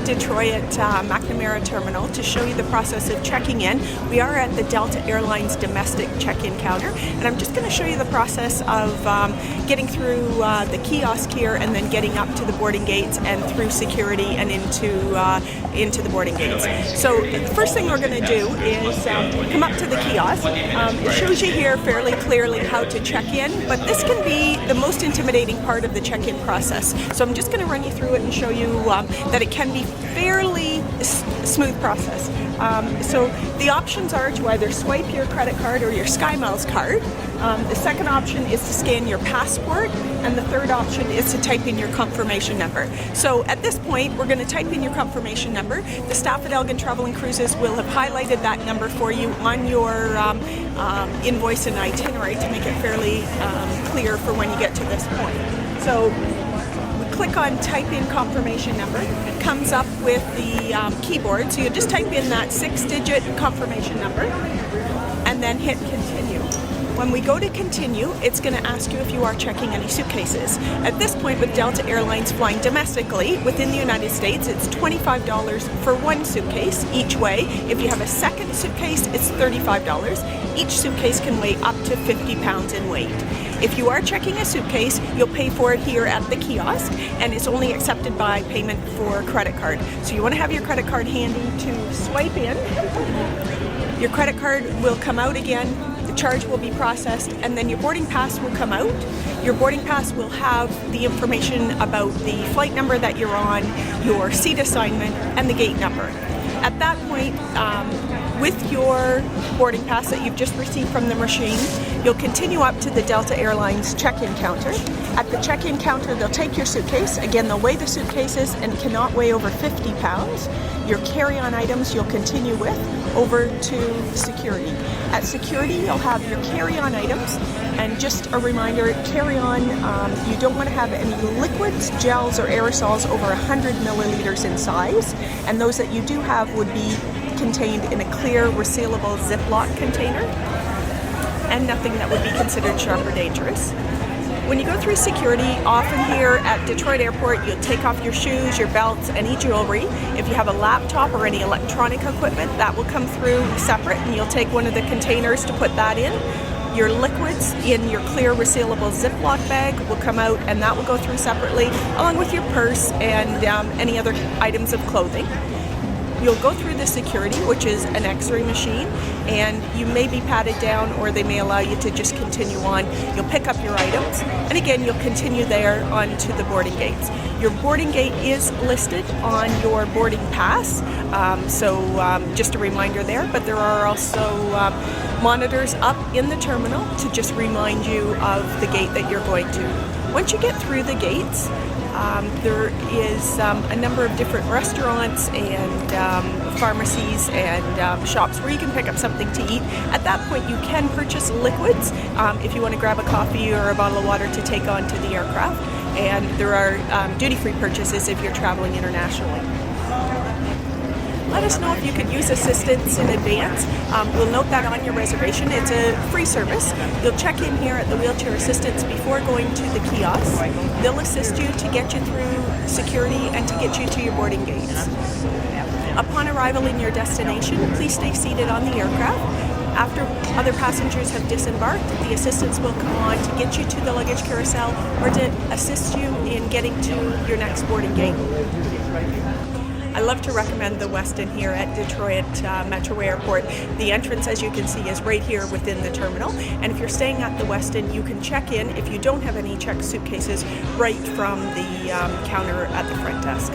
Detroit McNamara Terminal to show you the process of checking in. We are at the Delta Airlines domestic check-in counter, and I'm just going to show you the process of getting through the kiosk here and then getting up to the boarding gates and through security and into the boarding gates. So the first thing we're going to do is come up to the kiosk. It shows you here fairly clearly how to check in, but this can be the most intimidating part of the check-in process. So I'm just going to run you through it and show you that it can be fairly smooth process. So the options are to either swipe your credit card or your SkyMiles card. The second option is to scan your passport, and the third option is to type in your confirmation number. So at this point, we're going to type in your confirmation number. The staff at Elgin Travel and Cruises will have highlighted that number for you on your invoice and itinerary to make it fairly clear for when you get to this point. So click on type in confirmation number. It comes up with the keyboard, so you just type in that 6-digit confirmation number and then hit continue. When we go to continue, it's going to ask you if you are checking any suitcases. At this point, with Delta Airlines flying domestically within the United States, it's $25 for one suitcase each way. If you have a second suitcase, it's $35. Each suitcase can weigh up to 50 pounds in weight. If you are checking a suitcase, you'll pay for it here at the kiosk, and it's only accepted by payment for credit card. So you want to have your credit card handy to swipe in. Your credit card will come out again, the charge will be processed, and then your boarding pass will come out. Your boarding pass will have the information about the flight number that you're on, your seat assignment, and the gate number. At that point, with your boarding pass that you've just received from the machine, you'll continue up to the Delta Airlines check-in counter. At the check-in counter, they'll take your suitcase. Again, they'll weigh the suitcases and cannot weigh over 50 pounds. Your carry-on items you'll continue with over to security. At security, you'll have your carry-on items, and just a reminder, carry-on, you don't want to have any liquids, gels, or aerosols over 100 milliliters in size, and those that you do have would be contained in a clear, resealable Ziploc container, and nothing that would be considered sharp or dangerous. When you go through security, often here at Detroit Airport, you'll take off your shoes, your belts, any jewelry. If you have a laptop or any electronic equipment, that will come through separate, and you'll take one of the containers to put that in. Your liquids in your clear resealable Ziploc bag will come out, and that will go through separately, along with your purse and any other items of clothing. You'll go through the security, which is an X-ray machine, and you may be patted down, or they may allow you to just continue on. You'll pick up your items, and again, you'll continue there onto the boarding gates. Your boarding gate is listed on your boarding pass, so just a reminder there, but there are also monitors up in the terminal to just remind you of the gate that you're going to. Once you get through the gates, there is a number of different restaurants and pharmacies and shops where you can pick up something to eat. At that point, you can purchase liquids if you want to grab a coffee or a bottle of water to take on to the aircraft. And there are duty-free purchases if you're traveling internationally. Let us know if you could use assistance in advance. We'll note that on your reservation. It's a free service. You'll check in here at the wheelchair assistance before going to the kiosk. They'll assist you to get you through security and to get you to your boarding gates. Upon arrival in your destination, please stay seated on the aircraft. After other passengers have disembarked, the assistants will come on to get you to the luggage carousel or to assist you in getting to your next boarding gate. I love to recommend the Westin here at Detroit Metro Airport. The entrance, as you can see, is right here within the terminal. And if you're staying at the Westin, you can check in, if you don't have any checked suitcases, right from the counter at the front desk.